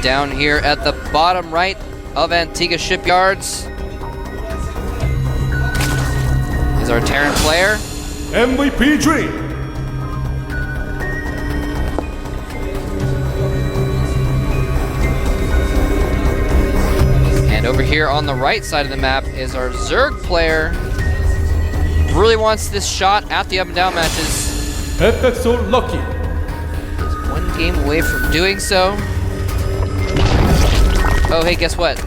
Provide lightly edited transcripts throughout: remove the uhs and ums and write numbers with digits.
down here at the bottom right of Antigua Shipyards is our Terran player. MVP Dream. And over here on the right side of the map is our Zerg player. Really wants this shot at the up and down matches. Epic so lucky. He's one game away from doing so. Oh, hey, guess what?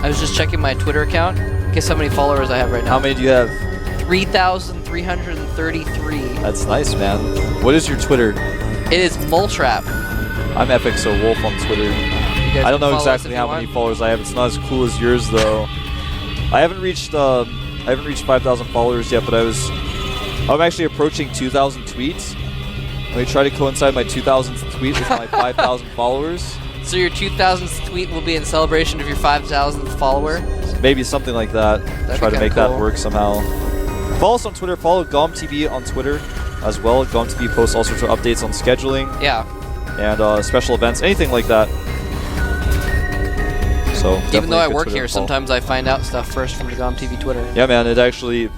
I was just checking my Twitter account. Guess how many followers I have right now? How many do you have? 3,333. That's nice, man. What is your Twitter? It is Moletrap. I'm Epic So Wolf on Twitter. I don't know exactly how many followers I have. It's not as cool as yours, though. I haven't reached 5,000 followers yet, but I'm actually approaching 2,000 tweets. Let me try to coincide my 2,000th tweet with my 5,000 followers. So your 2,000th tweet will be in celebration of your 5,000th follower? Maybe something like that. Try to make that work somehow. Follow us on Twitter. Follow GomTV on Twitter as well. GomTV posts all sorts of updates on scheduling. Yeah. And special events, anything like that. So even though I work here, sometimes I find out stuff first from the GomTV Twitter. Yeah, man. It's actually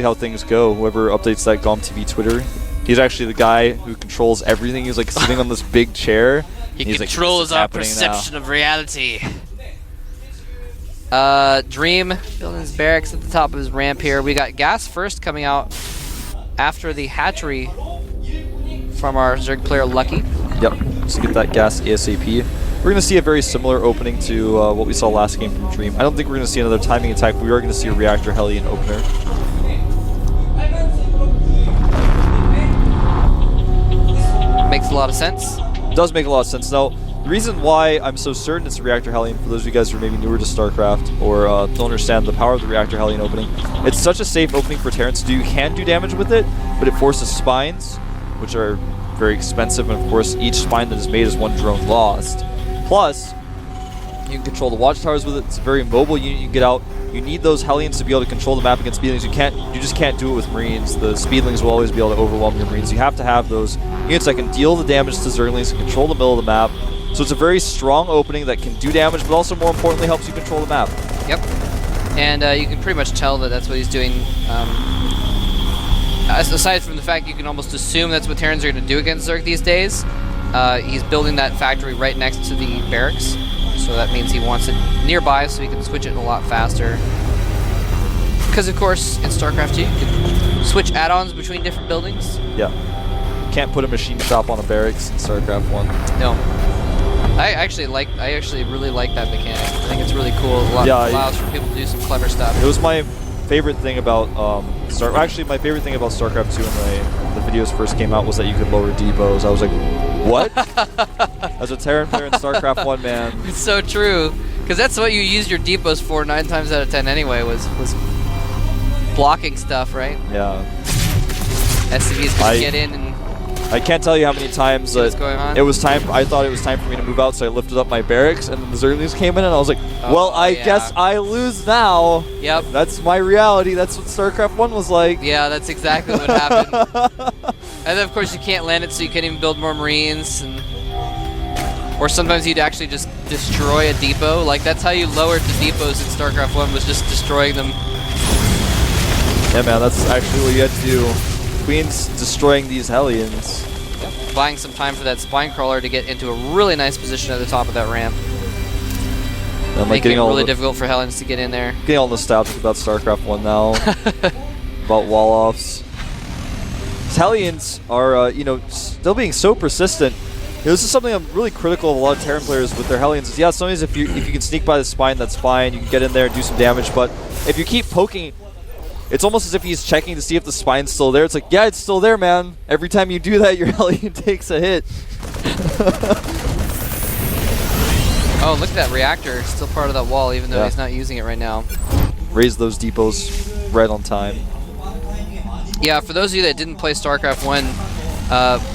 how things go. Whoever updates that GomTV Twitter, he's actually the guy who controls everything. He's like sitting on this big chair. He controls our perception of reality. Dream building his barracks at the top of his ramp here. We got gas first coming out after the hatchery from our Zerg player Lucky. Yep, let's get that gas ASAP. We're going to see a very similar opening to what we saw last game from Dream. I don't think we're going to see another timing attack, but we are going to see a Reactor Hellion opener. Makes a lot of sense. It does make a lot of sense. Now, the reason why I'm so certain it's a Reactor Hellion, for those of you guys who are maybe newer to StarCraft or don't understand the power of the Reactor Hellion opening, it's such a safe opening for Terrans to do. You can do damage with it, but it forces spines, which are very expensive, and of course each spine that is made is one drone lost. Plus, you can control the watchtowers with it. It's a very mobile unit you can get out. You need those Hellions to be able to control the map against Speedlings. You just can't do it with Marines. The Speedlings will always be able to overwhelm your Marines. You have to have those units that can deal the damage to Zerglings and control the middle of the map. So it's a very strong opening that can do damage, but also more importantly helps you control the map. Yep. And you can pretty much tell that that's what he's doing. Aside from the fact you can almost assume that's what Terrans are going to do against Zerg these days, he's building that factory right next to the barracks. So that means he wants it nearby so he can switch it a lot faster. Because of course, in StarCraft 2, you can switch add-ons between different buildings. Yeah. Can't put a machine shop on a barracks in StarCraft 1. No. I actually really like that mechanic. I think it's really cool. It allows for people to do some clever stuff. It was my favorite thing about actually my favorite thing about StarCraft 2 when the videos first came out was that you could lower depots. I was like, what? As a Terran player in StarCraft 1, man. It's so true. Because that's what you use your depots for 9 times out of 10 anyway, was blocking stuff, right? Yeah. SCVs can get in and... I can't tell you how many times I thought it was time for me to move out, so I lifted up my barracks, and then the Zerglings came in, and I was like, well, I guess I lose now. Yep. That's my reality. That's what StarCraft 1 was like. Yeah, that's exactly what happened. And then, of course, you can't land it, so you can't even build more Marines. Or sometimes you'd actually just destroy a depot. Like, that's how you lowered the depots in StarCraft 1, was just destroying them. Yeah, man, that's actually what you had to do. Queen's destroying these Hellions. Yep. Buying some time for that spine crawler to get into a really nice position at the top of that ramp. I'm making it really difficult for Hellions to get in there. Getting all nostalgic about StarCraft 1 now. About wall-offs. Hellions are, still being so persistent. This is something I'm really critical of a lot of Terran players with their Hellions. Yeah, sometimes if you can sneak by the spine, that's fine. You can get in there and do some damage. But if you keep poking, it's almost as if he's checking to see if the spine's still there. It's like, yeah, it's still there, man. Every time you do that, your Hellion takes a hit. Oh, look at that reactor. It's still part of that wall, even though he's not using it right now. Raise those depots right on time. Yeah, for those of you that didn't play StarCraft 1,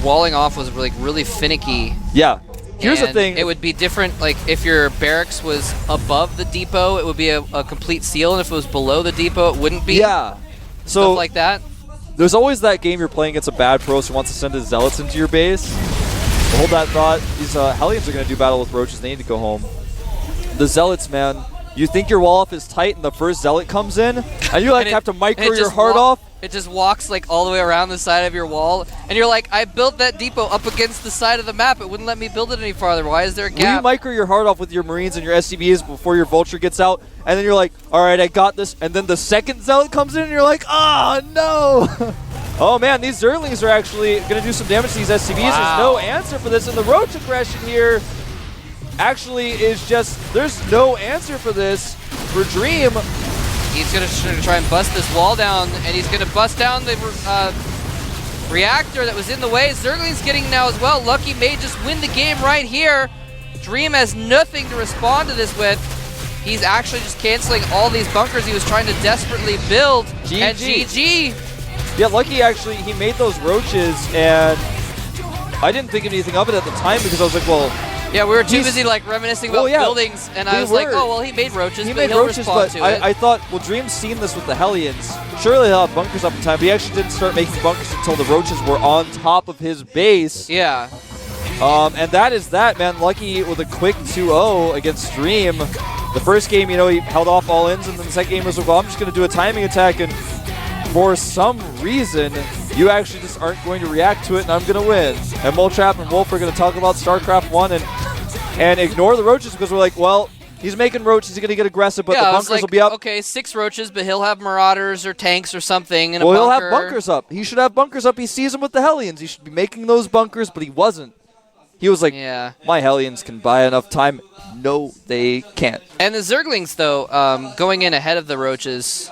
walling off was really finicky. Yeah. Here's the thing. It would be different, like, if your barracks was above the depot, it would be a complete seal, and if it was below the depot, it wouldn't be. Yeah. So stuff like that. There's always that game you're playing against a bad pro who wants to send his zealots into your base. Hold that thought. These Hellions are going to do battle with Roaches. They need to go home. The Zealots, man. You think your wall off is tight and the first Zealot comes in, and you like have to micro your heart off? It just walks like all the way around the side of your wall, and you're like, I built that depot up against the side of the map. It wouldn't let me build it any farther. Why is there a gap? Will you micro your heart off with your Marines and your SCBs before your Vulture gets out, and then you're like, all right, I got this, and then the second Zealot comes in, and you're like, oh, no. Oh, man, these Zerglings are actually going to do some damage to these SCBs. Wow. There's no answer for this, and the Roach aggression here actually is just, there's no answer for this for Dream. He's going to try and bust this wall down, and he's going to bust down the reactor that was in the way. Zergling's getting now as well. Lucky may just win the game right here. Dream has nothing to respond to this with. He's actually just canceling all these bunkers he was trying to desperately build. GG. And GG. Yeah, Lucky actually, he made those Roaches, and I didn't think anything of it at the time because I was like, well, yeah, we were too busy like reminiscing about buildings, and I was like, oh, well, he made Roaches, but he'll respond to it. I thought, well, Dream's seen this with the Hellions. Surely he'll have bunkers up in time, but he actually didn't start making bunkers until the Roaches were on top of his base. Yeah. And that is that, man. Lucky with a quick 2-0 against Dream. The first game, you know, he held off all ins, and then the second game was like, well, I'm just going to do a timing attack, and for some reason, you actually just aren't going to react to it, and I'm going to win. And Moltrap and Wolf are going to talk about StarCraft 1 and ignore the Roaches because we're like, well, he's making Roaches, he's going to get aggressive, but the bunkers will be up. Okay, 6 Roaches, but he'll have Marauders or tanks or something in a bunker. Well, he'll have bunkers up. He should have bunkers up. He sees them with the Hellions. He should be making those bunkers, but he wasn't. He was like, my Hellions can buy enough time. No, they can't. And the Zerglings, though, going in ahead of the Roaches,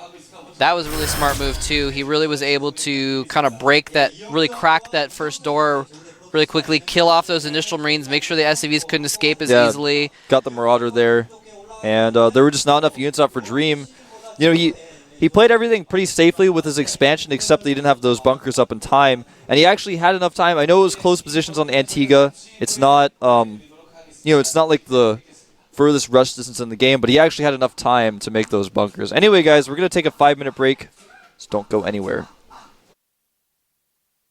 that was a really smart move, too. He really was able to kind of break that, really crack that first door really quickly, kill off those initial Marines, make sure the SCVs couldn't escape as easily. Got the Marauder there. And there were just not enough units up for Dream. You know, he played everything pretty safely with his expansion, except that he didn't have those bunkers up in time. And he actually had enough time. I know it was close positions on Antigua. It's not, you know, it's not like the furthest rush distance in the game, but he actually had enough time to make those bunkers. Anyway, guys, we're going to take a 5-minute break, so don't go anywhere.